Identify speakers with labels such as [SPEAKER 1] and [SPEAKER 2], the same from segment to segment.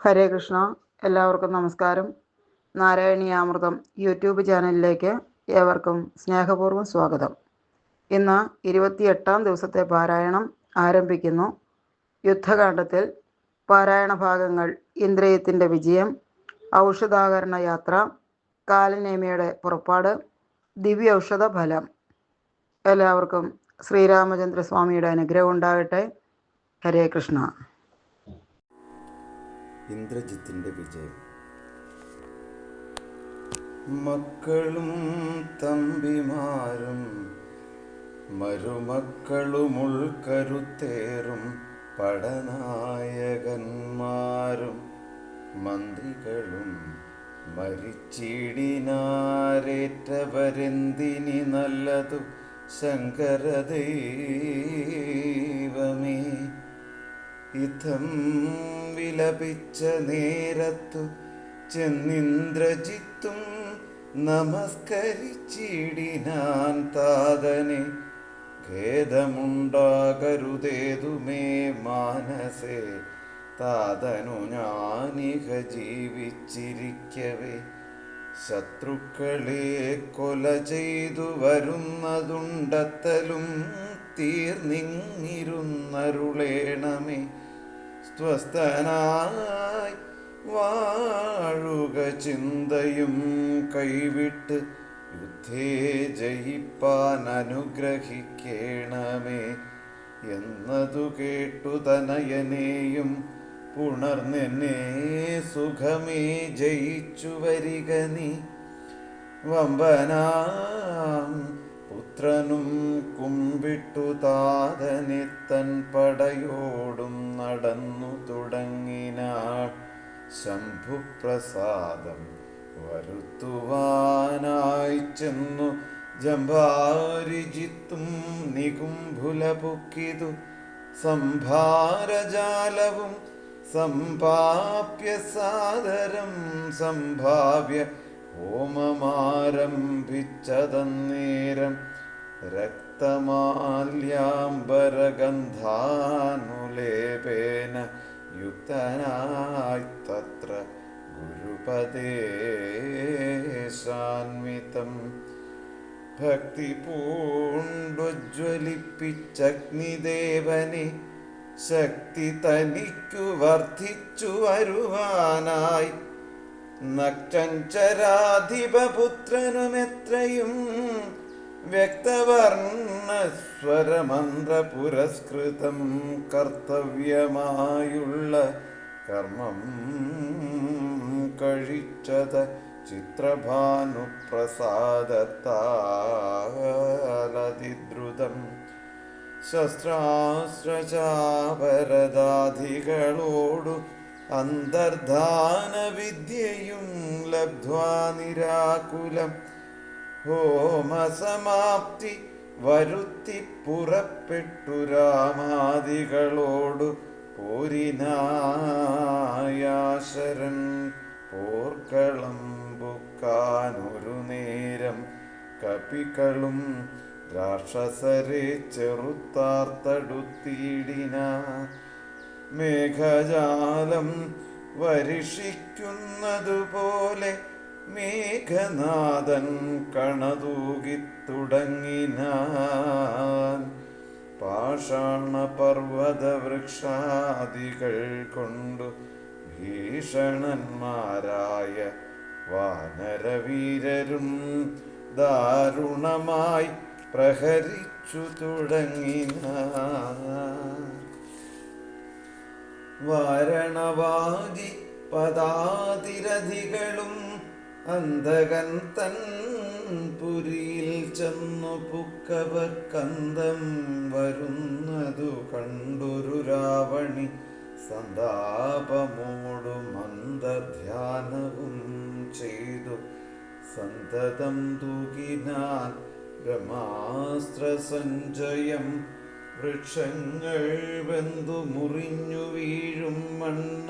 [SPEAKER 1] ഹരേ കൃഷ്ണ. എല്ലാവർക്കും നമസ്കാരം. നാരായണീയാമൃതം യൂട്യൂബ് ചാനലിലേക്ക് ഏവർക്കും സ്നേഹപൂർവ്വം സ്വാഗതം. ഇന്ന് 28-ാം ദിവസത്തെ പാരായണം ആരംഭിക്കുന്നു. യുദ്ധകാണ്ഡത്തിൽ പാരായണ ഭാഗങ്ങൾ: ഇന്ദ്രിയത്തിൻ്റെ വിജയം, ഔഷധാകരണ യാത്ര, കാലനേമിയുടെ പുറപ്പാട്, ദിവ്യ ഔഷധ ഫലം. എല്ലാവർക്കും ശ്രീരാമചന്ദ്രസ്വാമിയുടെ അനുഗ്രഹം ഉണ്ടാകട്ടെ. ഹരേ കൃഷ്ണ.
[SPEAKER 2] ഇന്ദ്രജിത്തിൻ്റെ വിജയം. മക്കളും തമ്പിമാരും മരുമക്കളുമുൾക്കരുത്തേറും പടനായകന്മാരും മന്ത്രികളും മരിച്ചിടിനാരേറ്റവരെന്തിനി നല്ലതു ശങ്കരദൈവമേ. ഇത്തം വിലപിച്ച നേരത്തു ചെന്നിന്ദ്രജിത്തും നമസ്കരിച്ചിടിനാൻ താതനെ. ഖേദമുണ്ടാകരുതേതുമേ മാനസേ, താതനു ഞാനിഹ ജീവിച്ചിരിക്കവേ. ശത്രുക്കളെ കൊല ചെയ്തു വരുന്നതുണ്ടത്തലും തീർന്നിരുന്നരുളേണമേ. സ്വസ്ഥനായി വാഴുക ചിന്തയും കൈവിട്ട് യുദ്ധേ ജയിപ്പാൻ അനുഗ്രഹിക്കേണമേ എന്നതു കേട്ടു തനയനെയും പുണർന്നെന്നെ സുഖമേ ജയിച്ചു വരിക നീ. വമ്പനാം പുത്രനും കുമ്പിട്ടു താതനെ തൻ പടയോടും നടന്നു തുടങ്ങിനാൾ. ശംഭുപ്രസാദം വരുത്തുവാനായി ചെന്നു ജംഭാരിജിത്തും നികുംഭുല പൊക്കിതു. സംഭാരജാലവും സംഭാപ്യ സാദരം സംഭാവ്യ ഹോമമാരംഭിച്ചതന്നേരം. രക്തമാല്യാംബരഗന്ധാനുലേപേന യുക്തനായി തത്ര ഗുരുപദേശാന്വിതം. ഭക്തി പൂണ്ടുജ്വലിപ്പിച്ചഗ്നിദേവനെ ശക്തി തനിക്കു വർദ്ധിച്ചു വരുവാനായി. നക്തഞ്ചരാധിപപുത്രനുമെത്രയും വ്യക്തവർണ്ണസ്വരമന്ത്ര പുരസ്കൃതം കർത്തവ്യമായുള്ള കർമ്മം കഴിച്ചത് ചിത്രഭാനുപ്രസാദത്താലതിദ്രുതം. ശസ്ത്രാസ്ത്രചാപരദാധികളോടു അന്തർധാന വിദ്യയും ലബ്ധ്വാ നിരാകുലം. ഹോമസമാപ്തി വരുത്തി പുറപ്പെട്ടു രാമാദികളോടു പോരിനായാശരൻ. പോർക്കളം ബുക്കാനൊരു നേരം കപികളും രാക്ഷസരെ ചെറുത്താർത്തടുത്തിടിനാ. മേഘജാലം വരിഷിക്കുന്നതുപോലെ മേഘനാഥൻ കണതൂകിത്തുടങ്ങിനാൻ. പാഷാണപർവ്വതവൃക്ഷാദികൾ കൊണ്ടു ഭീഷണന്മാരായ വാനരവീരരും ദാരുണമായി പ്രഹരിച്ചു തുടങ്ങിനാൻ. വാരണവാദി പദാതിരഥികളും അന്ധകൻ തൻ പുരിയിൽ ചെന്നു പുക്കവർ കന്തം വരുന്നതു കണ്ടൊരു രാവണി സന്താപമോടു മന്ദധ്യാനവും ചെയ്തു സന്തതം തൂകിനാൻ ബ്രഹ്മാസ്ത്രസഞ്ചയം. വൃക്ഷങ്ങൾ വെന്തു മുറിഞ്ഞു വീഴും മണ്ണ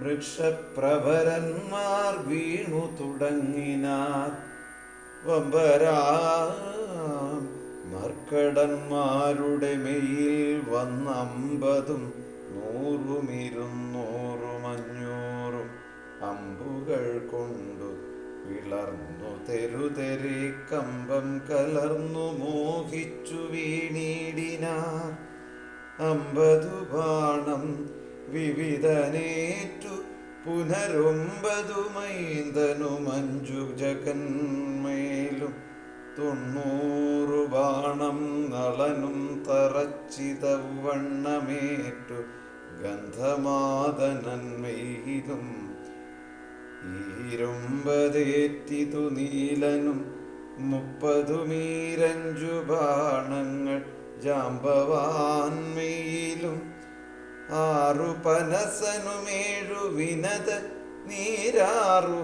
[SPEAKER 2] വൃക്ഷപ്രഭരന്മാർ വീണു തുടങ്ങിനാർ. വമ്പരാം മർക്കടന്മാരുടെ മെയിൽ വന്നമ്പതും 100-200 വാക്കുകൾ കൊണ്ടു വിളർന്നു തെരുതെരെ കമ്പം കലർന്നു മോഹിച്ചു വീണിടിനാർ. 50 ബാണം വിവിധനേറ്റു പുനരൊമ്പതു മൈന്ദനും 5 ജഗന്മേലും 90 ബാണം നളനും തറച്ചിതവണ്ണമേറ്റു ഗന്ധമാദനന്മയിലും. 20 നീലനും 30 മീരഞ്ചു ബാണങ്ങൾ ജാമ്പവാൻമയിലും. 6 പനസനും 7 വിനത നീരാറു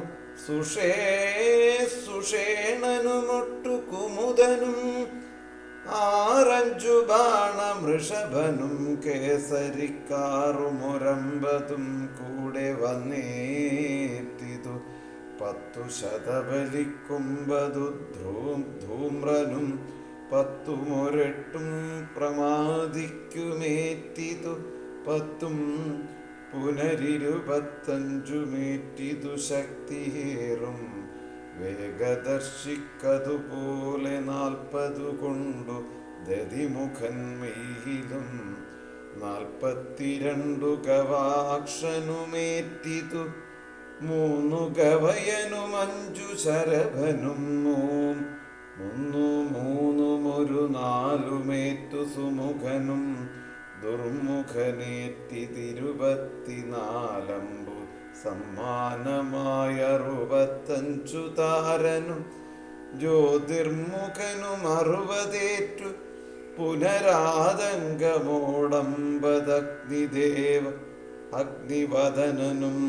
[SPEAKER 2] സുഷേണനുമൊട്ടു കുമുദനും. 6 ബാണം വൃഷഭനും കേസരിക്കാറും 9 കൂടെ വന്നേറ്റിതു. 10 ശതബലിക്കുമ്പതു ധൂമ്രനും 10 8 പ്രമാദിക്കുമേറ്റിതു. 10 പുനരിരുപത്തഞ്ചുമേറ്റിതു ശക്തിയേറും വേഗദർശിക്കതുപോലെ. 40 കൊണ്ടു ദതിമുഖന്മയിലും 42 ഗവാക്ഷനുമേറ്റിതു. 3 ഗവയനും 5 ശരഭനും 3 സുമുഖനും ദുർമുഖനേറ്റിതിരുപത്തിനാലമ്പു സമ്മാനമായ 65 താരനും. ജ്യോതിർമുഖനും 60 പുനരാതങ്കമോടമ്പതഗ്നിദേവ അഗ്നിവദനനും.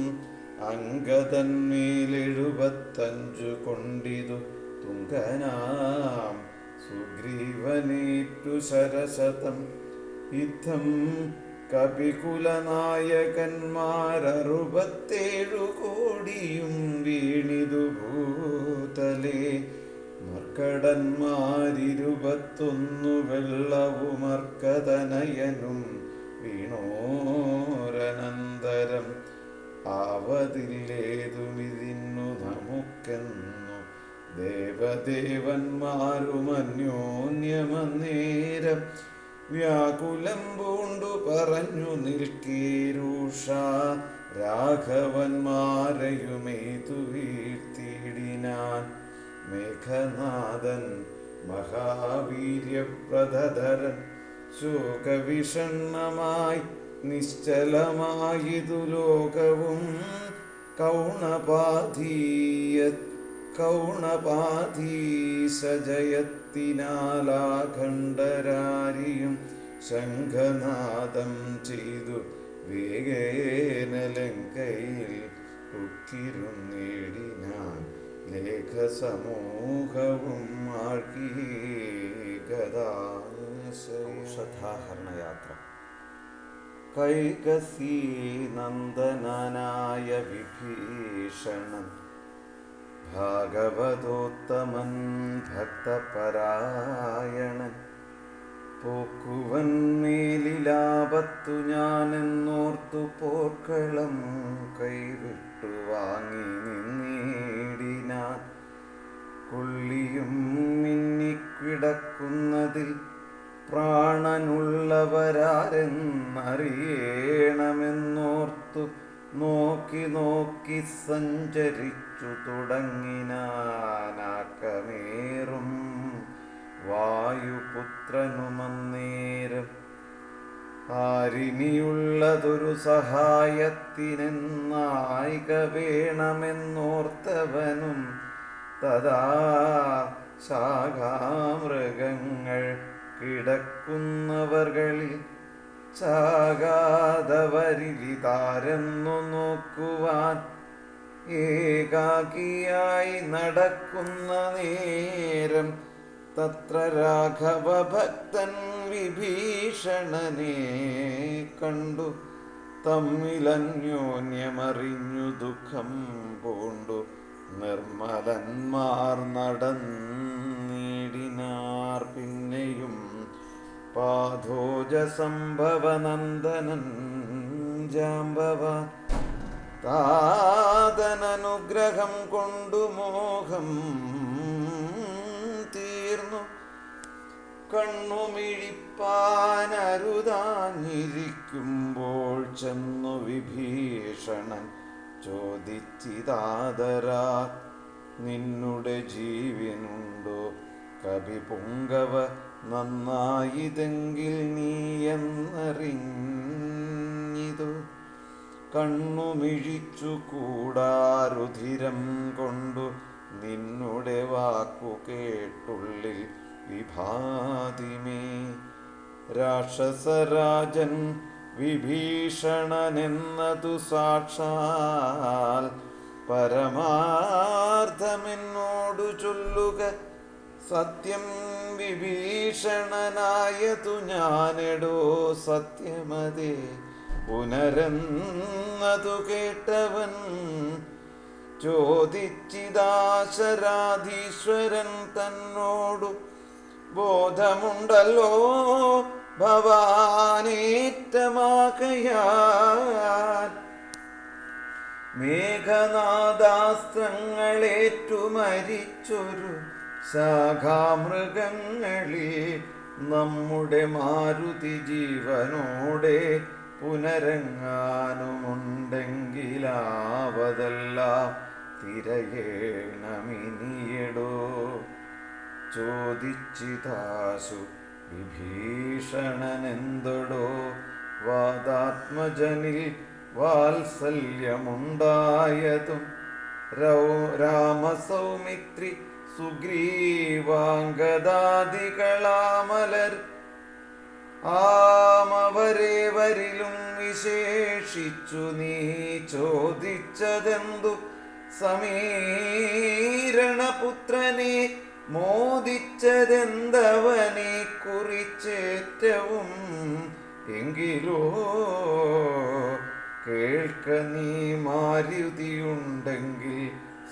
[SPEAKER 2] അങ്കദന്മേൽ 75 കൊണ്ടിതു തുങ്കനാം സുഗ്രീവനേറ്റു ശരശതം. യുദ്ധം കപികുലനായകന്മാർ 67 വീണിതു ഭൂതലേ. മർക്കടന്മാർ 21 വെള്ളവുമർക്കതനയനും വീണോരനന്തരം. ആവതില്ലേതുമിതിന്നു നമുക്കെന്നു ദേവദേവന്മാരും അന്യോന്യമന്നേരം. വ്യാകുലം പൂണ്ടു പറഞ്ഞു നിൽക്കേരൂഷ രാഘവന്മാരെയുമേതു വീഴ്ത്തിയിടിനാൻ. മേഘനാഥൻ മഹാവീര്യപ്രദധരൻ ശോകവിഷണ്ണമായി നിശ്ചലമായിതു ലോകവും. കൗണപാധീശജയത്തിനാലാഖണ്ഡരാരിയും ശംഖനാദം ചെയ്തു വേഗേന ലങ്കയിൽ ഉക്കിരുന്നേടിനാൻ. ലേഖസമൂഹവും ഔഷധാഹരണയാത്ര. കൈകസീ നന്ദനായ വിഭീഷണൻ ഭാഗവതോത്തമൻ ഭക്തപരായണൻ. പോക്കുവൻ മേലിലാപത്തു ഞാനെന്നോർത്തു പോർക്കളം കൈവിട്ടു വാങ്ങി നിന്നേടിനാൻ. കൊള്ളിയും മിന്നിക്കിടക്കുന്നതിൽ പ്രാണനുള്ളവരാരെന്നറിയണമെന്നോർത്തു നോക്കി നോക്കി സഞ്ചരിച്ചു തുടങ്ങിനാനാക്കമേറും വായുപുത്രനുമന്നേരം. ആരിനിയുള്ളതൊരു സഹായത്തിനെന്നായിക വേണമെന്നോർത്തവനും തഥാ ശാഖാമൃഗങ്ങൾ കിടക്കുന്നവർകളിൽ ചാകാതവരിലിതാരെന്നു നോക്കുവാൻ. ഏകാകിയായി നടക്കുന്ന നേരം തത്ര രാഘവഭക്തൻ വിഭീഷണനെ കണ്ടു. തമ്മിലന്യോന്യമറിഞ്ഞു ദുഃഖം പൂണ്ടു നിർമ്മലന്മാർ നടന്നിടിനാർ. പിന്നെയും പാഥോജ സംഭവനന്ദനൻ ജാമ്പവാൻ താതനനുഗ്രഹം കൊണ്ടു മോഹം തീർന്നു. കണ്ണുമിഴിപ്പാനരുതാഞ്ഞിരിക്കുമ്പോൾ ചെന്നു വിഭീഷണൻ ചോദിച്ചിതാദരാ, നിന്നുടെ ജീവനുണ്ടോ കവിപുങ്കവ, നന്നായിതെങ്കിൽ നീ എന്നറിഞ്ഞിതു. കണ്ണുമിഴിച്ചു കൂടാരുധിരം കൊണ്ടു നിന്നുടെ വാക്കു കേട്ടുള്ളിൽ വിഭാതിമേ. രാക്ഷസരാജൻ വിഭീഷണനെന്നതു സാക്ഷാൽ പരമാർത്ഥമെന്നോടു ചൊല്ലുക. സത്യം വിഭീഷണനായതു ഞാനെടോ സത്യമതേ. പുനരെന്നതു കേട്ടവൻ ചോദിച്ചിതാശരാധീശ്വരൻ തന്നോടു, ബോധമുണ്ടല്ലോ ഭവാനേറ്റമാകയാൽ മേഘനാദാസ്ത്രങ്ങളേറ്റു മരിച്ചൊരു ശാഖാമൃഗങ്ങളിൽ നമ്മുടെ മാരുതി ജീവനോടെ പുനരങ്ങാനുമുണ്ടെങ്കിലാവതെല്ലാം തിരയേണമിനിയടോ. ചോദിച്ചിതാശു വിഭീഷണനെന്തൊടോ വാദാത്മജനിൽ വാത്സല്യമുണ്ടായതും. രാമസൗമിത്രി സുഗ്രീവാംഗദാദികളാമലർ ആമവരേവരിലും വിശേഷിച്ചു നീ ചോദിച്ചതെന്തു, സമീരണപുത്രനെ മോദിച്ചതെന്തവനെ കുറിച്ചേറ്റവും. എങ്കിലോ കേൾക്ക നീ, മാരുതിയുണ്ടെങ്കിൽ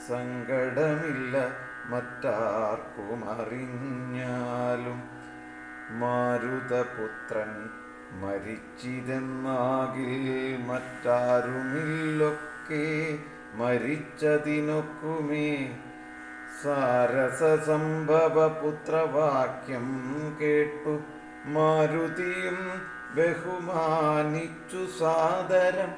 [SPEAKER 2] സങ്കടമില്ല മറ്റാർക്കും അറിഞ്ഞാലും. മാരുതപുത്രൻ മരിച്ചിതെന്നാകിൽ മറ്റാരുമില്ലൊക്കെ മരിച്ചതിനൊക്കുമേ. സാരസസംഭവ പുത്രവാക്യം കേട്ടു മാരുതിയും ബഹുമാനിച്ചു സാദരം.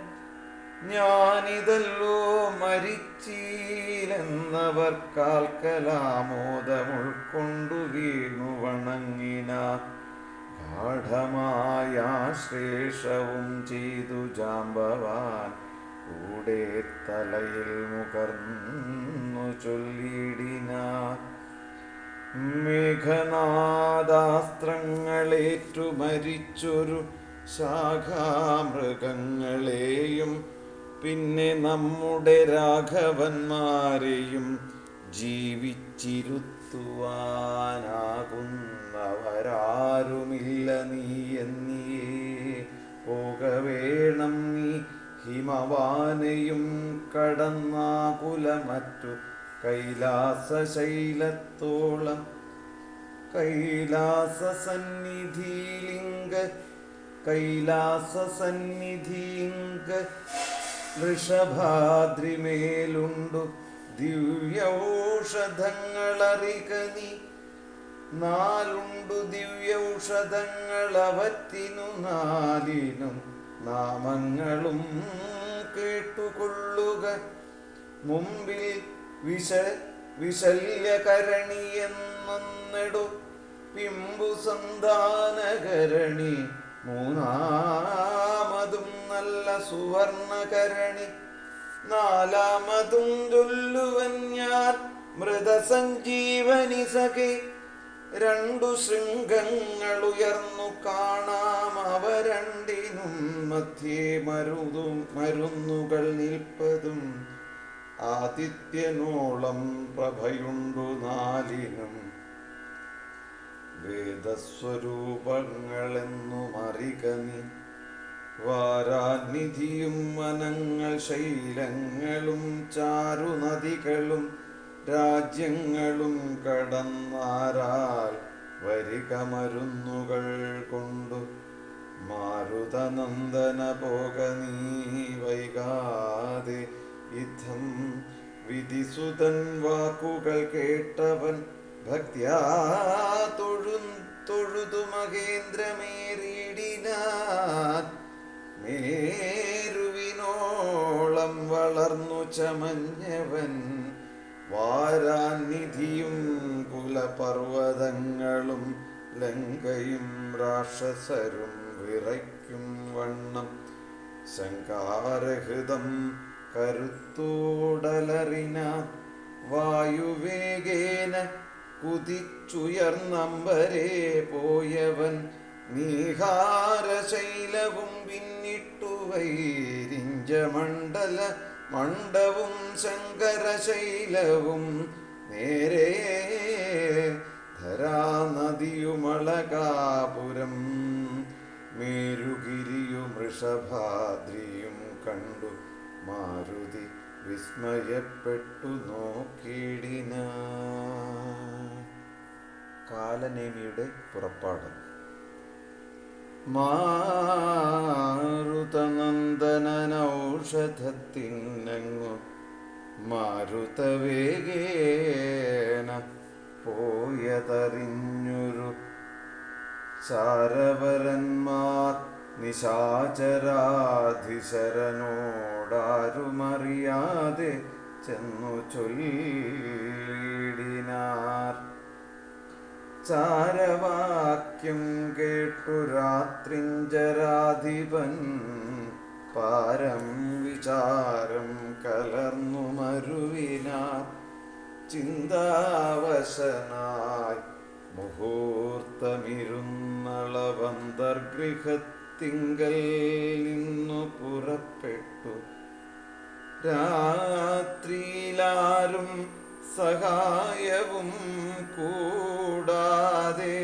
[SPEAKER 2] ഞാനിതല്ലോ മരിച്ചീലെന്നവർക്കാൽക്കലാമോദമുൾക്കൊണ്ടു വീണു വണങ്ങിന. ഗാഠമായ ശ്ലേഷവും ചെയ്തു ജാമ്പവാൻ കൂടെ തലയിൽ മുകർന്നു ചൊല്ലിടിന. മേഘനാദാസ്ത്രങ്ങളേറ്റു മരിച്ചൊരു ശാഖാമൃഗങ്ങളെയും പിന്നെ നമ്മുടെ രാഘവന്മാരെയും ജീവിച്ചിരുത്തുവാനാകുന്നവരാരുമില്ല നീ എന്നിയേ. പോകവേണം നീ ഹിമവാനെയും കടന്നാകുലമറ്റു കൈലാസശൈലത്തോളം. കൈലാസസന്നിധിലിംഗ വൃഷഭാദ്രിമേലുണ്ടു ദിവ്യൌഷധങ്ങളറിക നീ. നാലുണ്ടു ദിവ്യൌഷധങ്ങളവറ്റിനു നാലിനും നാമങ്ങളും കേട്ടുകൊള്ളുക. മുമ്പിൽ വിശല്യകരണി എന്നൊന്നെടു, പിമ്പു സന്താനകരണി മൂന്നാമതും നല്ല സുവർണകരണി, നാലാമതും ചൊല്ലുവൻ ഞാൻ മൃതസഞ്ജീവനി സഖേ. രണ്ടു ശൃംഗങ്ങളുയർന്നു കാണാം, അവ രണ്ടിനും മധ്യേ മരുന്നുകൾ നിൽപ്പതും. ആദിത്യനോളം പ്രഭയുണ്ടു നാലിനും, വേദസ്വരൂപങ്ങളെന്നുമറിക നീ. വാരാനിധിയും വനങ്ങൾ ശൈലങ്ങളും ചാരുനദികളും രാജ്യങ്ങളും കടന്നാരാൽ വരിക മരുന്നുകൾ കൊണ്ടു. മാരുതനന്ദന പോക നീ വൈകാതെ, ഇത്തം വിധിസുതൻ വാക്കുകൾ കേട്ടവൻ ഭക്ത്യാ തൊഴുതു മഹേന്ദ്രമേറിയിടിനാൻ. മേരുവിനോളം വളർന്നു ചമഞ്ഞവൻ വാരാൻ നിധിയും കുലപർവ്വതങ്ങളും ലങ്കയും രാക്ഷസരും വിറയ്ക്കും വണ്ണം ശങ്കാരഹൃതം കരുത്തോടലറിന വായുവേഗേന കുതിച്ചുയർന്നമ്പരേ പോയവൻ നീഹാരശൈലവും പിന്നിട്ടു വൈരിഞ്ചമണ്ഡല മണ്ഡവും ശങ്കരശൈലവും നേരെ ധരാനദിയുമളകാപുരം മേരുഗിരിയും വൃഷഭാദ്രിയും കണ്ടു മാരുതി വിസ്മയപ്പെട്ടു നോക്കിയിടിന. കാലനേമിയുടെ പുറപ്പാട്. മാരുതനന്ദനൗഷധത്തിനങ്ങു മാരുതവേഗേന പോയതറിഞ്ഞൊരു ചാരവരന്മാർ നിശാചരാധിശരനോടാരുമറിയാതെ ചെന്നു ചൊല്ലിടിനാർ. ചാരവാക്യം കേട്ടു രാത്രിഞ്ചരാധിപൻ പാരം വിചാരം കലർന്നു മരുവിനാർ. ചിന്താവശനായി മുഹൂർത്തമിരുന്നളവന്തർഗൃഹത്തിങ്കൽ നിന്നു പുറപ്പെട്ടു. രാത്രിയിലാരും സഹായവും കൂടാതെ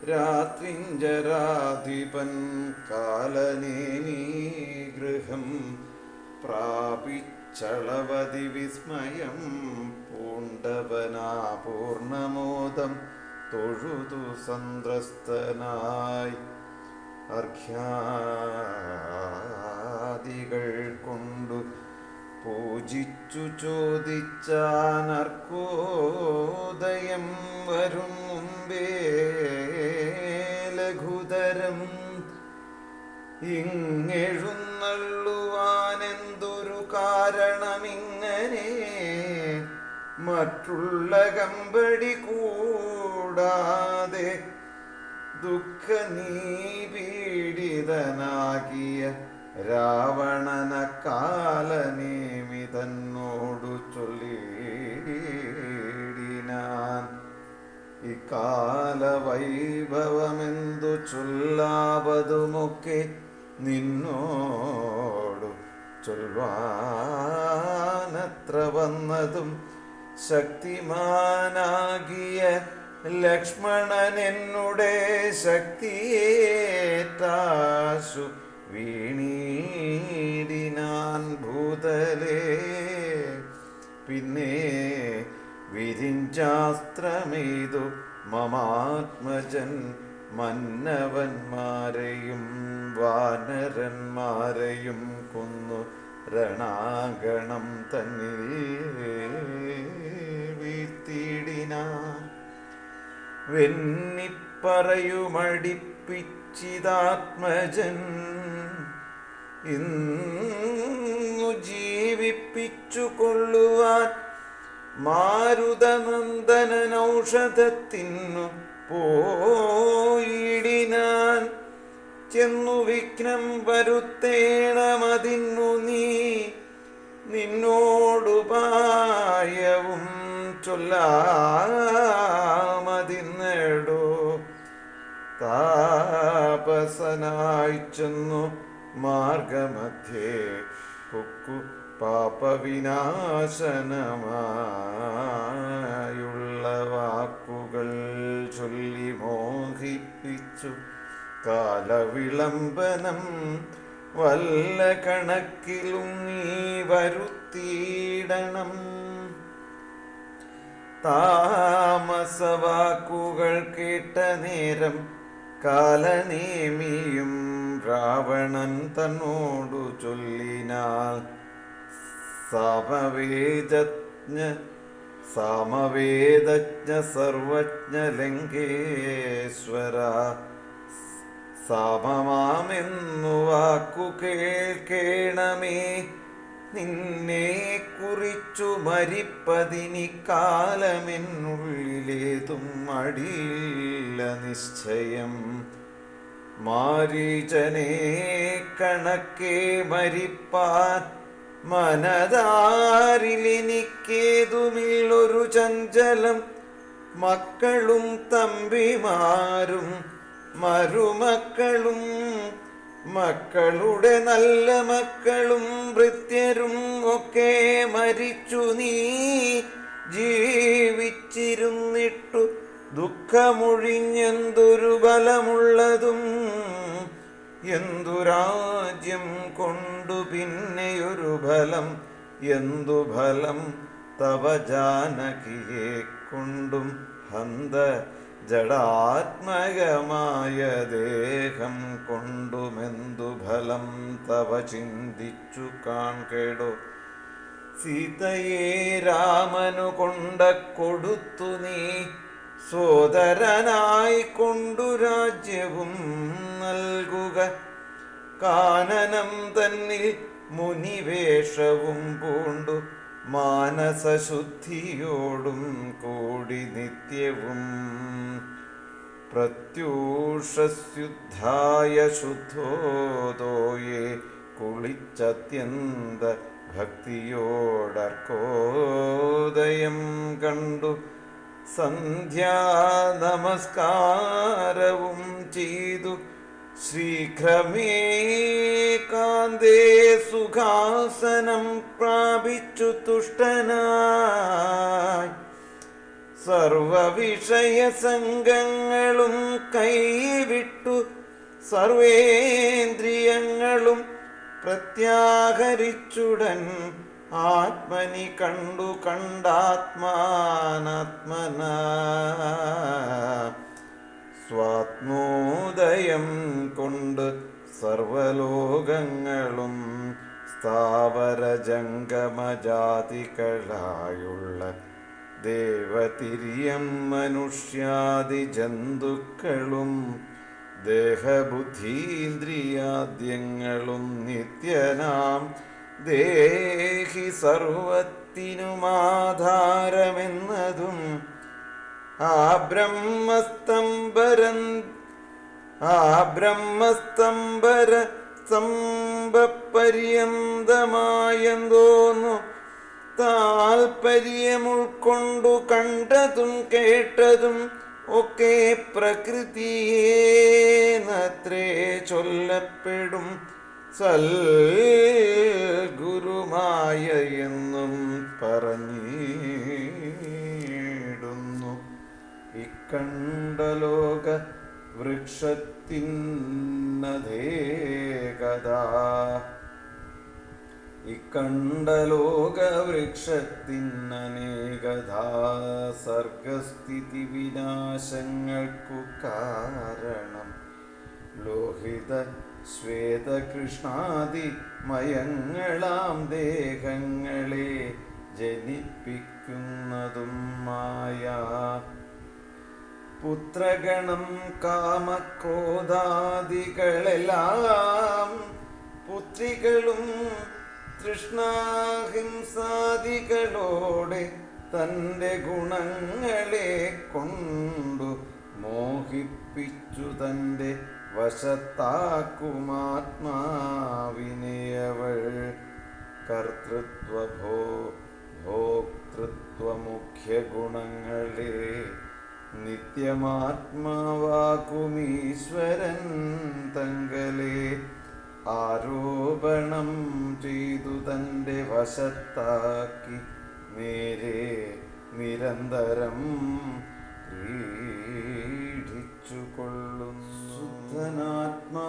[SPEAKER 2] രാത്രിഞ്ചരാധിപൻ കാലനേമി ഗൃഹം പ്രാപിച്ചളവതി വിസ്മയം പൂണ്ടവനാപൂർണമോദം തൊഴുതു സന്ത്രസ്തനായി. അർഘ്യാദികൾ കൊണ്ടു പൂജിച്ചു ചോദിച്ചാനർക്കോദയം വരും മുമ്പേ ലഘുതരം ഇങ്ങെഴുന്നള്ളുവാനെന്തൊരു കാരണമിങ്ങനെ മറ്റുള്ള കമ്പടി കൂടാതെ ദുഃഖനീപീഡിതനാകിയ രാവണനക്കാലനേമി തന്നോടു ചൊല്ലിടിനാൻ. ഇക്കാലവൈഭവമെന്തു ചൊല്ലാവതുമൊക്കെ നിന്നോടു ചൊൽവാനത്ര വന്നതും ശക്തിമാനാകിയ ലക്ഷ്മണനെന്നുടെ ശക്തിയേറ്റാശു വീണീടിനാൻ ഭൂതലേ. പിന്നെ വിരിഞ്ചാസ്ത്രമെയ്തു മമാത്മജൻ മന്നവന്മാരെയും വാനരന്മാരെയും കൊന്നു രണാങ്കണം തന്നിൽ വീഴ്ത്തിയിടിനാൻ. വെന്നിപ്പറയുമടിപ്പിച്ചിതാത്മജൻ ഇന്നു ജീവിപ്പിച്ചു കൊള്ളുവാൻ മാരുതനന്ദനൗഷധത്തിനു പോയിടിനാൻ. ചെന്നു വിഘ്നം വരുത്തേണമതിന്നു നീ നിന്നോടുപായവും ചൊല്ലാമതിന്നടോ. താപസനായി ചെന്നു മാർഗമധ്യേ കുക്കു പാപവിനാശനമായുള്ള വാക്കുകൾ ചൊല്ലി മോഹിപ്പിച്ചു കാലവിളംബനം വല്ല കണക്കിലും നീ വരുത്തിയിടണം. താമസവാക്കുകൾ കേട്ട നേരം കാലനേമിയും രാവണൻ തന്നോടു ചൊല്ലിനാൽ സാമവേദജ്ഞ സാമവേദജ്ഞ സർവജ്ഞ ലങ്കേശ്വര സാമമാമെന്നു വാക്കു കേൾക്കേണമേ. നിന്നെ കുറിച്ചു മരിപ്പതിനി കാലമെന്നുള്ളിലേതും അടിയില്ല നിശ്ചയം. മാരീചനെ കണക്കെ മരിപ്പാൻ മനതാരിലെനിക്കേതുമില്ലൊരു ചഞ്ചലം. മക്കളും തമ്പിമാരും മരുമക്കളും മക്കളുടെ നല്ല മക്കളും ഭൃത്യരും ഒക്കെ മരിച്ചു. നീ ജീവിച്ചിരുന്നിട്ടു ദുഃഖമൊഴിഞ്ഞെന്തൊരു ബലമുള്ളതും. എന്തു രാജ്യം കൊണ്ടു പിന്നെയൊരു ഫലം, എന്തു ഫലം തവ ജാനകിയെ കൊണ്ടും. ഹന്ത ജഡാത്മകമായ ദേഹം കൊണ്ടുമെന്തു ഫലം തവ ചിന്തിച്ചു കാൺകേടോ. സീതയെ രാമനു കൊണ്ട കൊടുത്തു നീ, സോദരനായി കൊണ്ടു രാജ്യവും നൽകുക. കാനനം തന്നിൽ മുനിവേഷവും പൂണ്ടു മാനസശുദ്ധിയോടും കൂടി നിത്യവും. പ്രത്യൂഷസ്യുദ്ധായ ശുദ്ധോദോയെ കുളിച്ചത്യന്ത ഭക്തിയോടർക്കോദയം കണ്ടു. സന്ധ്യാനമസ്കാരവും ചെയ്തു ശീഘ്രമേ കാന്തേ സുഖാസനം പ്രാപിച്ചു തുഷ്ടനായി. സർവവിഷയസംഗങ്ങളും കൈവിട്ടു സർവേന്ദ്രിയങ്ങളും പ്രത്യാഹരിച്ചുടൻ ആത്മനി കണ്ടു കണ്ടാത്മാനാത്മന. സ്വാത്മോദയം കൊണ്ട് സർവലോകങ്ങളും സ്ഥാവരജംഗമജാതികളായുള്ള ദേവതിരിയം മനുഷ്യാദി ജന്തുക്കളും ദേഹബുദ്ധീന്ദ്രിയാദ്യങ്ങളും നിത്യനാം ദേഹി സർവത്തിനുമാധാരമെന്നതും ആ ബ്രഹ്മസ്തംഭര സ്തംഭപര്യന്തമായെന്തോന്നു താൽപര്യമുൾക്കൊണ്ടു കണ്ടതും കേട്ടതും ഒക്കെ പ്രകൃതിയേനത്രേ ചൊല്ലപ്പെടും. സൽഗുരുമായ എന്നും പറഞ്ഞിടുന്നു. ഇക്കണ്ടലോക വൃക്ഷത്തിന്നതേകഥാ ഇക്കണ്ടലോകവൃക്ഷത്തിനനേകഥാ സർഗസ്ഥിതി വിനാശങ്ങൾക്കു കാരണം ലോഹിത ശ്വേതകൃഷ്ണാദി മയങ്ങളാം ദേഹങ്ങളെ ജനിപ്പിക്കുന്നതും മായ. പുത്രഗണം കാമക്രോധാദികളെല്ലാം പുത്രികളും തൃഷ്ണാഹിംസാദികളോടെ തൻ്റെ ഗുണങ്ങളെ കൊണ്ടു മോഹിപ്പിച്ചു തൻ്റെ വശത്താക്കുമാത്മാവിനെയവൾ. കർത്തൃത്വ ഭോക്തൃത്വ മുഖ്യ ഗുണങ്ങളെ നിത്യമാത്മാവാക്കുമീശ്വരൻ തങ്കലെ ആരോപണം ചെയ്തു തൻ്റെ വശത്താക്കി നേരെ നിരന്തരം ക്രീഡിച്ചു കൊള്ളുന്നു. ശുദ്ധനാത്മാപരനെ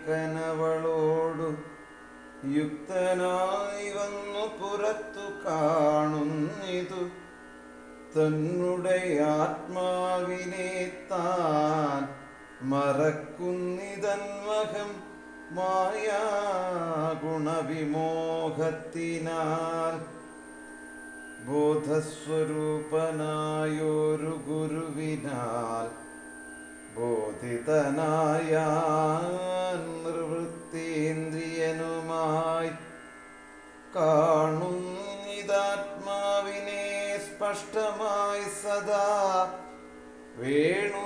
[SPEAKER 2] കനവളോടു യുക്തനായി വന്നു പുറത്തു കാണുന്നിതു തന്നെ ആത്മാവിനെ താൻ മറക്കുന്നിതന്മഹം മായാ ഗുണവിമോഹത്തിനാൽ ബോധസ്വരൂപനായൊരു ഗുരുവിനാൽ ബോധിതനായ നിർവൃത്തേന്ദ്രിയനുമായി കാണുന്നിതാത്മാവിനെ സ്പഷ്ടമായി സദാ വേണുന്നതെല്ലാം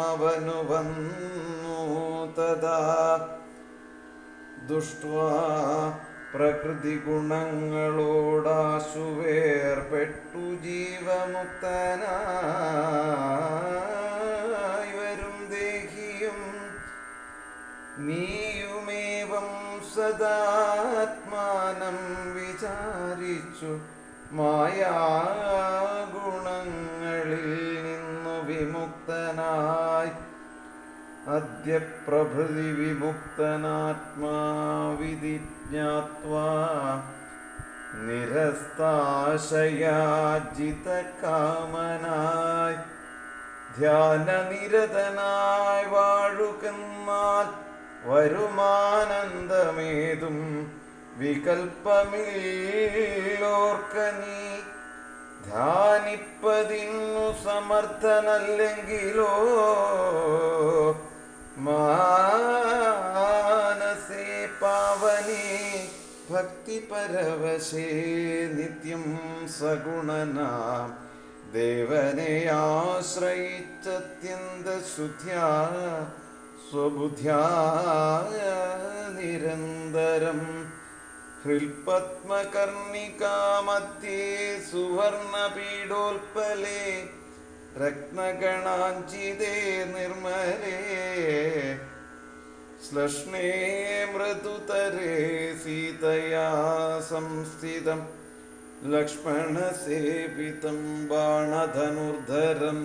[SPEAKER 2] അവനു വന്നു തഥാ ദുഷ്ട്വാ പ്രകൃതി ഗുണങ്ങളോടാശു വേർപെട്ടു ജീവമുക്തനായി വരും ദേഹിയും നീയുമേവം സദാത്മാനം വിചാരിച്ചു മായാഗുണങ്ങളിൽ നിന്നു വിമുക്തനായി അദ്യ പ്രഭൃതി വിമുക്തനാത്മാവിധി ജ്ഞാത്വാ നിരസ്താശയാജിതകാമനായി ധ്യാനനിരതനായി വാഴുകന്നാൽ വരുമാനന്ദമേതും വികൽപ്പമില്ലോർക്ക നീ ധ്യാനിപ്പതിന്നു സമർത്ഥനല്ലെങ്കിലോ മാനസേ പാവനേ ഭക്തിപരവശേ നിത്യം സഗുണനാം ദേവനെ ആശ്രയിച്ചത്യന്ത ശുദ്ധ്യാ സ്വബുദ്ധ്യാ നിരന്തരം ഹൃൽപത്മകർണികാമധ്യേ സുവർണപീഠോൽപലേ രത്നഗണാഞ്ചിതേ നിർമ്മലേ ശ്ലഷ്ണേ മൃദുതരേ സീതയാ സംസ്ഥിതം ലക്ഷ്മണസേവിതം ബാണധനുർധരം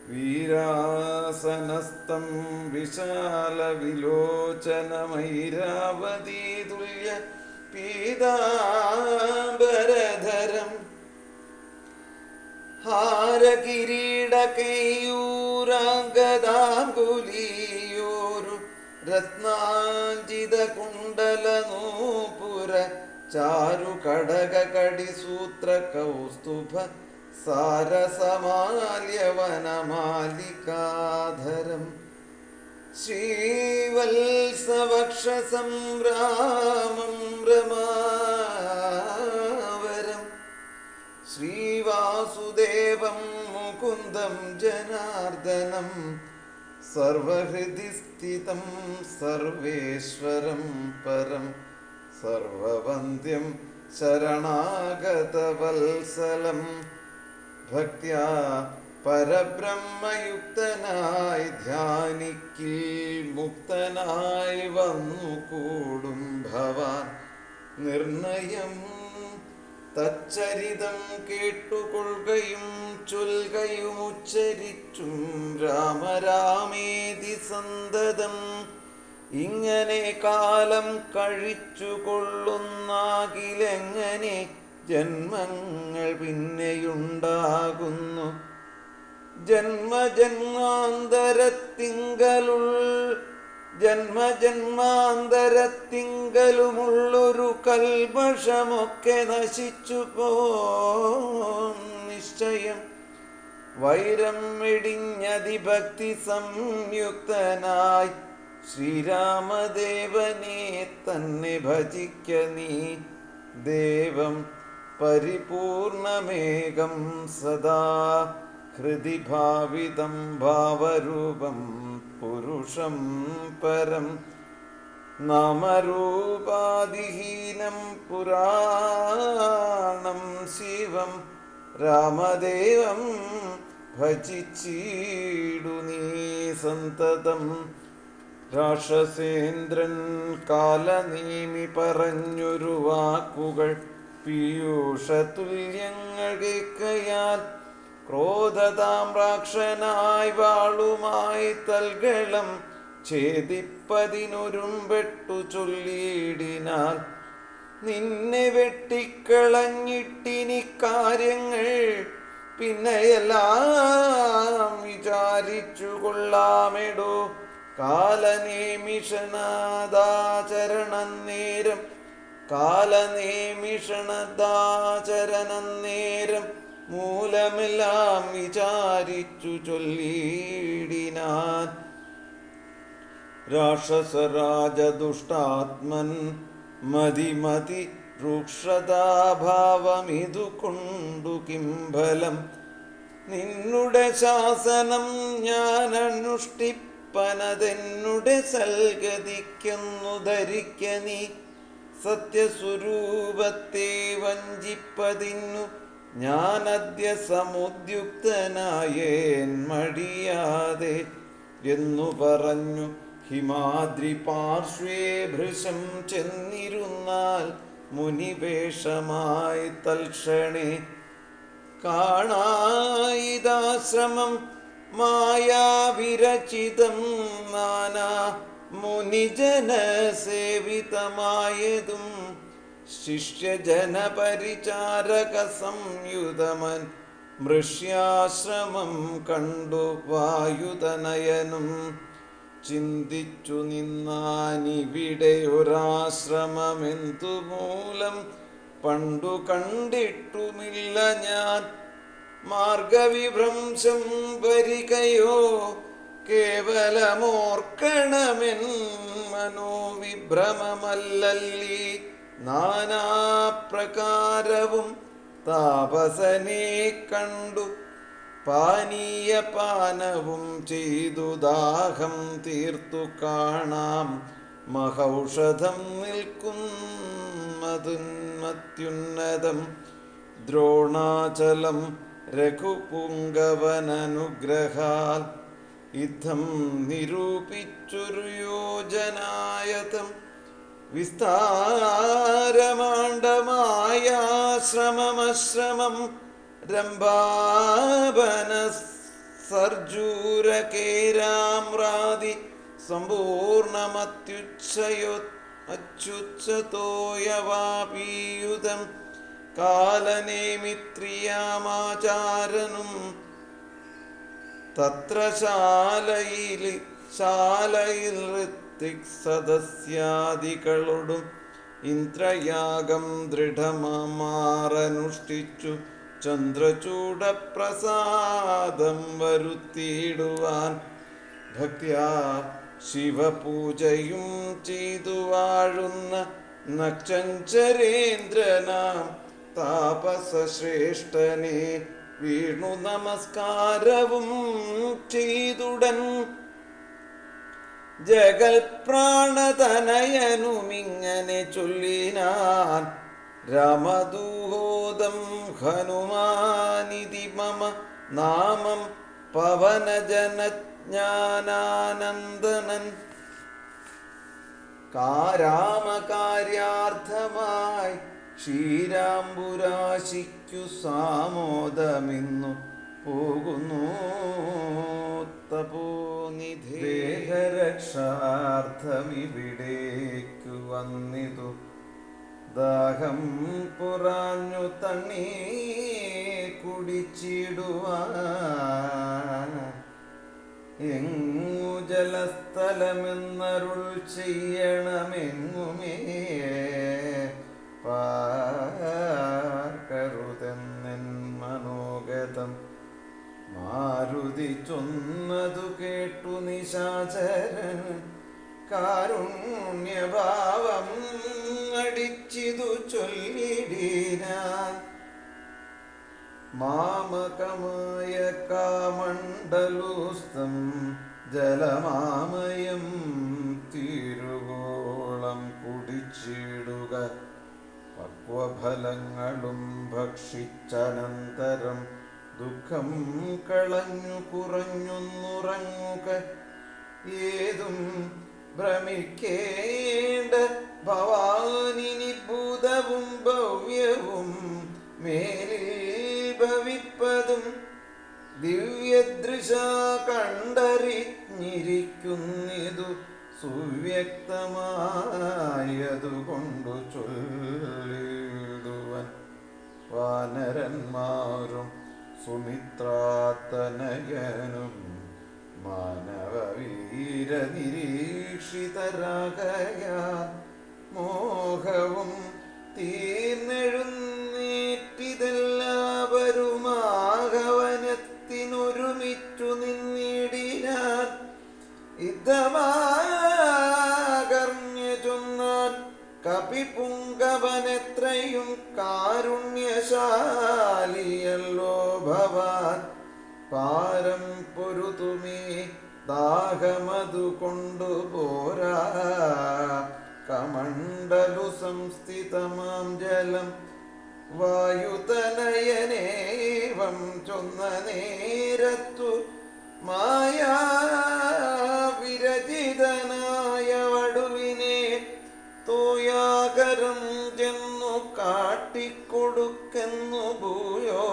[SPEAKER 2] വീരാസനസ്ഥം വിശാലവിലോചനമൈരാവതീതുല്യ പീതാംബരധരം ഹാരകിരീടകയൂരാംഗദാംഗുലീയോരു രത്നാഞ്ജിത കുണ്ടലനൂപുര ചാരു കടക കടിസൂത്ര കൗസ്തുഭ സാരസമാല്യവനമാലികാധരം ശ്രീവത്സവക്ഷസംരാമം രമാവരം ശ്രീവാസുദേവം മുകുന്ദം ജനാർദ്ദനം സർവഹൃദി സ്ഥിതം സർവേശ്വരം പരം സർവവന്ദ്യം ശരണാഗതവത്സലം ഭക്ത്യാ പരബ്രഹ്മയുക്തനായി ധ്യാനിക്കിൽ മുക്തനായി വന്നുകൂടും ഭവാൻ നിർണയം തച്ചരിതം കേട്ടുകൊള്ളുകയും ചൊൽകയും ഉച്ചരിച്ചും രാമരാമേതി സന്തതം ഇങ്ങനെ കാലം കഴിച്ചു കൊള്ളുന്നാകിലെങ്ങനെ ജന്മങ്ങൾ പിന്നെയുണ്ടാകുന്നു ജന്മജന്മാന്തരത്തിങ്കലുമുള്ളൊരു കൽമഷമൊക്കെ നശിച്ചു പോ നിശ്ചയം വൈരം വെടിഞ്ഞതിഭക്തി സംയുക്തനായി ശ്രീരാമദേവനെ തന്നെ ഭജിക്ക നീ ദേവം പരിപൂർണമേകം സദാ ഹൃദി ഭാവിതം ഭാവരൂപം പുരുഷം പരം നാമരൂപാദിഹീനം പുരാണം ശിവം രാമദേവം ഭജിച്ചിടു നീ സന്തതം രാക്ഷസേന്ദ്രൻ കാലനീമി പറഞ്ഞൊരു വാക്കുകൾ പീയൂഷതുല്യങ്ങൾ കേൾക്കയാൽ ക്രോധതാമ്രാക്ഷനായി വാളുമായി തൽഗളം ഛേദിപ്പതിനൊരുമ്പെട്ടു ചൊല്ലിയിടിനാൽ നിന്നെ വെട്ടിക്കളഞ്ഞിട്ടിനി കാര്യങ്ങൾ പിന്നെയെല്ലാം വിചാരിച്ചു കൊള്ളാമെടോ കാലനേമിഷണദാചരണന്നേരം മൂലമെല്ലാം വിചാരിച്ചു ചൊല്ലിയിടിനാൻ. രാക്ഷസരാജദുഷ്ടാത്മൻ മതി രൂക്ഷതാഭാവമിതു കൊണ്ടു കിംഫലം. നിന്നുടെ ശാസനം ഞാൻ അനുഷ്ഠിപ്പനതെന്നുടെ സൽഗതിക്കെന്നു ധരിക്ക നീ. സത്യസ്വരൂപത്തെ വഞ്ചിപ്പതിന്നു ഞാനദ്യ സമുദ്യുക്തനായേൻ മടിയാതെ എന്നു പറഞ്ഞു ഹിമാദ്രി പാർശ്വേ ഭൃശം ചെന്നിരുന്നാൽ മുനിവേഷമായി തൽക്ഷണേ. കാണായിതാശ്രമം മായാവിരചിതം നാനാ മുനിജനസേവിതമായതും ശിഷ്യജനപരിചാരക സംയുതമൻ മൃഷ്യാശ്രമം കണ്ടു വായുതനയനും ചിന്തിച്ചു നിന്നാനിവിടെ ഒരാശ്രമമെന്തു മൂലം പണ്ടു കണ്ടിട്ടുമില്ല ഞാൻ. മാർഗവിഭ്രംശം വരികയോ കേവലമോർക്കണമെൻ മനോവിഭ്രമമല്ലല്ലീ. നാനാപ്രകാരവും താപസനെ കണ്ടു പാനീയപാനവും ചെയ്തു ദാഹം തീർത്തു കാണാം. മഹൗഷധം നിൽക്കുന്നതുന്മത്യുന്നതം ദ്രോണാചലം രഘുപുങ്കവനനുഗ്രഹാൽ യുദ്ധം നിരൂപിച്ചൊരു യോജനായതം. വിസ്താരമാണ്ഡമായാശ്രമമശ്രമം രംഭാവന സർജൂരകേരാമ്രാദി സമ്പൂർണമത്യുച്ഛയോച്ഛതോയവാപീയുതം. കാലനേമിത്രിയാമാചാരനും തത്ര ശാലയിൽ ഋത്തിക് സദസ്യാദികളോടും ഇന്ദ്രയാഗം ദൃഢമാറനുഷ്ഠിച്ചു ചന്ദ്രചൂഡപ്രസാദം വരുത്തിയിടുവാൻ. ഭക്ത്യാ ശിവപൂജയും ചെയ്തു വാഴുന്ന നക്ഷഞ്ചരേന്ദ്രനാം താപസശ്രേഷ്ഠനെ വീണു നമസ്കാരവും ചെയ്തുടൻ. ജഗൽപ്രാണതനയനുമിങ്ങനെ ചൊല്ലിനാൻ. രാമദൂഹോദം ഹനുമാനിതി മമ നാമം പവനജനജ്ഞാനാനന്ദനൻ. രാമകാര്യാർത്ഥമായി ക്ഷീരാംബുരാശിക്കു സാമോദമിന്നു പോകുന്നു തപോനിധേ. ദേഹരക്ഷാർത്ഥമിവിടേക്കു വന്നിതു ദാഹം പുറാഞ്ഞു തണ്ണീർ കുടിച്ചിടുവാൻ. എങ്ങു ജലസ്ഥലമെന്നരുൾ ചെയ്യണമെങ്ങുമേ പാർക്കരുതെന്നെൻ മനോഗതം. മാരുതി ചൊന്നതു കേട്ടു നിശാചരൻ കാരുണ്യഭാവം അടിച്ചിതു ചൊല്ലിടിനാൻ. മാമകമായ കാമണ്ഡലൂസ്തം ജലമാമയം തീരുവോളം കുടിച്ചിടുക. പക്വഫലങ്ങളും ഭക്ഷിച്ചനന്തരം ദുഃഖം കളഞ്ഞു കുറഞ്ഞൊന്നുറങ്ങുക. ഏതും ഭ്രമിക്കേണ്ട ഭവാനിനി ഭൂതവും ഭവ്യവും മേലിൽ ഭവിപ്പതും ദിവ്യദൃശ കണ്ടറിഞ്ഞിരിക്കുന്നിതു സുവ്യക്തമായതുകൊണ്ടു ചൊല്ലിടുവൻ. വാനരന്മാരും സുമിത്രാതനയനും മാനവവീര നിരീക്ഷിതരാകയാൽ മോഹവും തീർന്നെഴുന്നേറ്റിതെല്ലാവരുമാകവനത്തിനൊരുമിച്ചു നിന്നിടിനാൻ യുദ്ധമാകർണ്യ ചൊന്നാൻ കപിപുങ്കവനെത്രയും കാരുണ്യശാലിയല്ലോ ഭവാൻ പാരം പൊരുതുമേ ദാഹമതു കൊണ്ടുപോരാ കമണ്ഡലു സംസ്ഥിതമാം ജലം വായുതനയനേവം ചൊന്ന നേരത്തു മായാവിരചിതനായ വടുവിനെ തോയാകരം ചെന്നു കാട്ടിക്കൊടുക്കെന്നു ഭൂയോ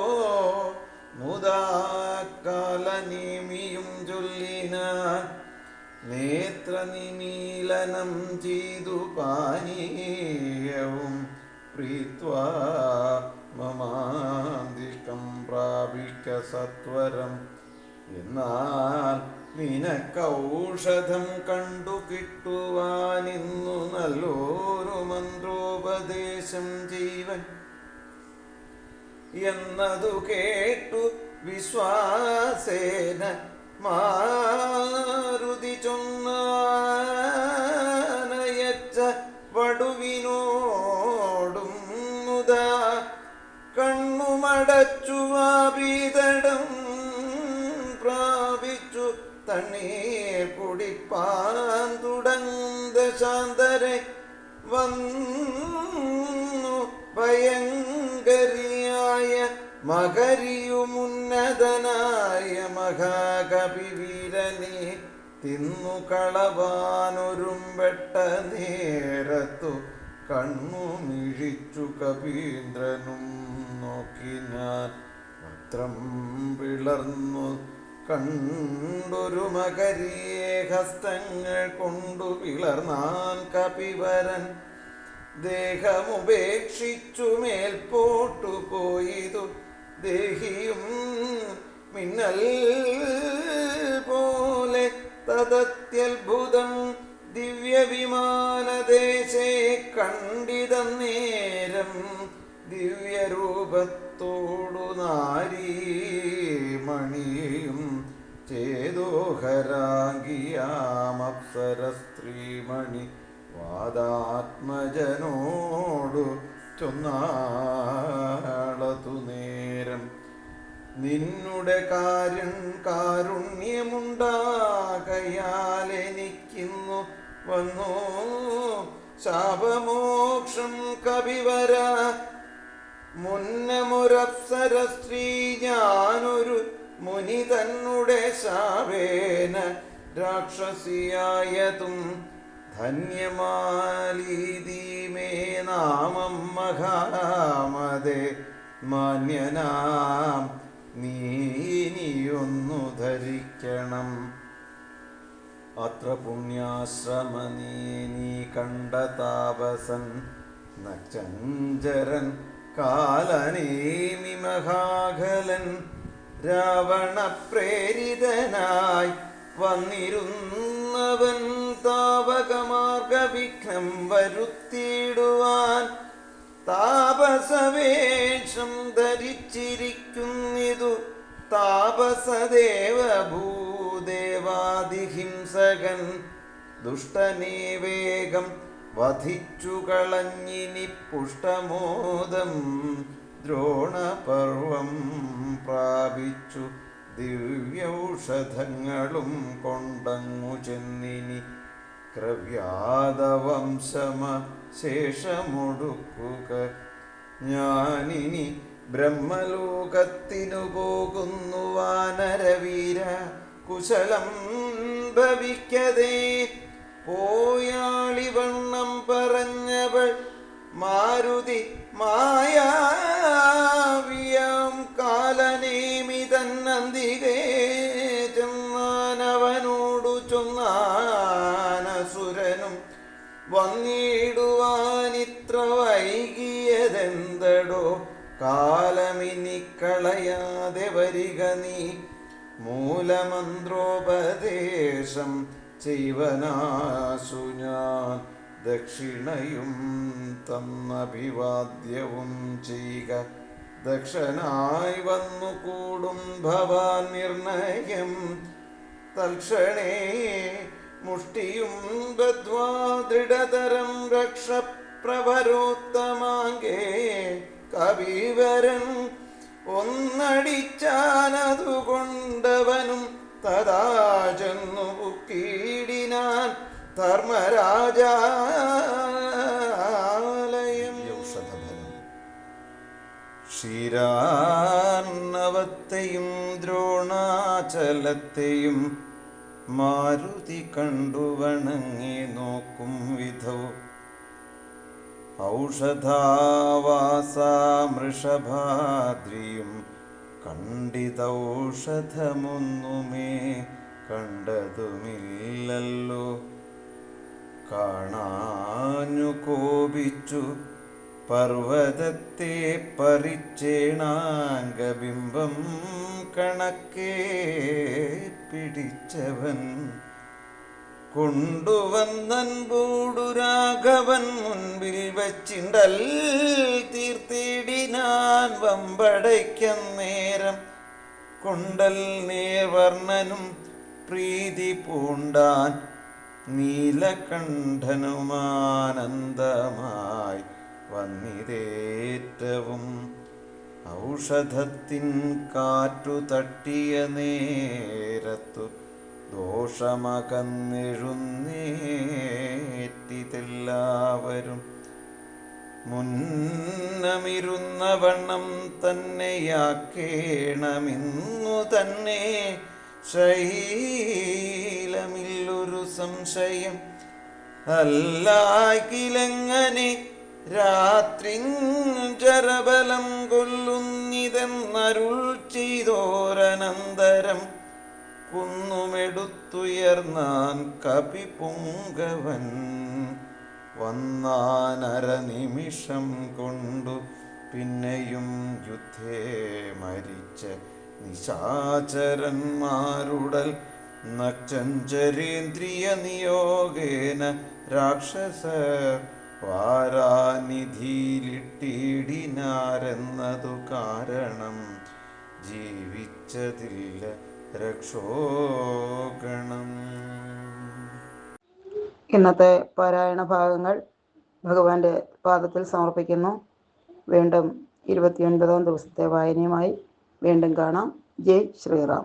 [SPEAKER 2] മുദാകാലനേമിയും ചൊല്ലിനാൻ നേത്രനിമീലനം ചെയ്തു പാനീയവും പ്രീത്വാ മമാന്തികം പ്രാപിക്ക സത്വരം എന്നാൽ നിനക്കൗഷധം കണ്ടു കിട്ടുവാനിന്നു നല്ലൊരു മന്ത്രോപദേശം ജീവൻ എന്നതു കേട്ടു വിശ്വാസേന മാരുതി ചൊന്നയച്ച വടുവിനോടും മുതാ കണ്ണുമടച്ചു വാപീതടം പ്രാപിച്ചു തണ്ണീർ കുടിപ്പാൻ തുടങ്ങുന്ന ശാന്തരെ വന്നു ഭയങ്കരിയായ മകരിയുമുന്നതനായ മഹാകവിവീരനെ തിന്നു കളവാനൊരുമ്പെട്ട നേരത്തു കണ്ണു മിഴിച്ചു കപീന്ദ്രനും നോക്കിനാൻ വക്രം പിളർന്നു കണ്ടൊരു മകരിയെ ഹസ്തങ്ങൾ കൊണ്ടു പിളർന്നാൻ കപിവരൻ ദേഹമുപേക്ഷിച്ചു മേൽപോട്ടു പോയിതു ദേഹിയും മിന്നൽ പോലെ തദത്യത്ഭുതം ദിവ്യവിമാനദേശേ കണ്ടിത നേരം ദിവ്യരൂപത്തോടു നാരീമണിയും ചേതോഹരാംഗിയാമപ്സര സ്ത്രീമണി വാദാത്മജനോടു ചൊന്നാളതു നേരം നിന്നുടെ കാരുണ്യമുണ്ടാകയാൽ എനിക്കിന്നു വന്നു ശാപമോക്ഷം കപിവര മുന്നമൊരപ്സര സ്ത്രീ ഞാനൊരു മുനി തന്നുടെ ശാപേന രാക്ഷസിയായതും ധന്യമാലീതീമേ നാമം മഹാമതേ മാന്യനാം നീനിയൊന്നു ധരിക്കണം അത്ര പുണ്യാശ്രമനീ കണ്ട താപസൻ നച്ചഞ്ചരൻ കാലനേമി മഹാകലൻ രാവണപ്രേരിതനായി വന്നിരുന്നവൻ താവകമാർഗവിഘ്നം വരുത്തിയിടുവാൻ താപസവേഷം ധരിച്ചിരിക്കുന്നിതു താപസദേവ ഭൂദേവാദിഹിംസകൻ ദുഷ്ടനേ വേഗം വധിച്ചു കളഞ്ഞിനി പുഷ്ടമോദം ദ്രോണപർവം പ്രാപിച്ചു ദിവ്യൌഷധങ്ങളും കൊണ്ടങ്ങു ചെന്നിനി ക്രവ്യാദവംശമ ശേഷമൊടുക്കുക ഞാനിനി ബ്രഹ്മലോകത്തിനു പോകുന്നു വാനരവീര കുശലം ഭവിക്കതേ പോയാളിവണ്ണം പറഞ്ഞവൾ മാരുതി മായാവിയം കാലനേമി തന്നന്തികേ ചെന്നാനവനോടു ചൊന്നാനസുരനും വന്നിടുവാനിത്ര വൈകിയതെന്തടോ കാലമിനി കളയാതെ വരിക നീ മൂലമന്ത്രോപദേശം ചെയ്വനാശു ഞാൻ ദക്ഷിണയും തന്നഭിവാദ്യവും ചെയ്യുക. ദക്ഷനായി വന്നു കൂടും ഭവാൻ നിർണയം തൽക്ഷണേ മുഷ്ടിയും ബദ്ധ്വാ ദൃഢതരം രക്ഷപ്രവരോത്തമാങ്കേ കവിവരൻ ഒന്നടിച്ചാനതുകൊണ്ടവനും തഥാ ചെന്നു പുക്കീടിനാൻ ധർമ്മരാജാലയം. ക്ഷീരാർണവത്തെയും ദ്രോണാചലത്തെയും മാരുതി കണ്ടു വണങ്ങി നോക്കും വിധൗ ഔഷധാവാസാമൃഷഭാദ്രിയും കണ്ടിതൗഷധമൊന്നുമേ കണ്ടതുമില്ലല്ലോ. കാണാഞ്ഞു കോപിച്ചു പർവ്വതത്തെ പരിച്ചേണാംഗബിംബം കണക്കെ പിടിച്ചവൻ കൊണ്ടുവന്നൻപൂടു രാഘവൻ മുൻപിൽ വച്ചിണ്ടൽ തീർത്തിടിനാൻ വമ്പടയ്ക്കന്നേരം. കൊണ്ടൽ നേർവർണ്ണനും പ്രീതി പൂണ്ടാൻ നീലകണ്ഠനുമാനന്ദമായി വന്നിതേറ്റവും. ഔഷധത്തിൻ കാറ്റു തട്ടിയ നേരത്തു ദോഷമകന്നെഴുന്നേറ്റിതെല്ലാവരും. മുന്നമിരുന്ന വണ്ണം തന്നെയാക്കേണമിന്നു തന്നെ ശൈലമില്ലൊരു സംശയം. അല്ലാകിലെങ്ങനെ രാത്രിഞ്ചരബലം കൊല്ലുന്നിതെന്നരുൾ ചെയ്തോരനന്തരം കുന്നുമെടുത്തുയർന്നാൻ കപിപുങ്കവൻ. വന്നാനരനിമിഷം കൊണ്ടു പിന്നെയും യുദ്ധേ മരിച്ച നിശാചരന്മാരുടൽ നക്ചഞ്ചരേന്ദ്രിയ നിയോഗേന രാക്ഷസർ വാരാനിധിയിലിട്ടിടിനാരെന്നതു കാരണം ജീവിച്ചതില്ല രക്ഷോഗണം.
[SPEAKER 1] ഇന്നത്തെ പാരായണ ഭാഗങ്ങൾ ഭഗവാന്റെ പാദത്തിൽ സമർപ്പിക്കുന്നു. വീണ്ടും 29-ാം ദിവസത്തെ വായനയുമായി വീണ്ടും കാണാം. ജയ് ശ്രീറാം.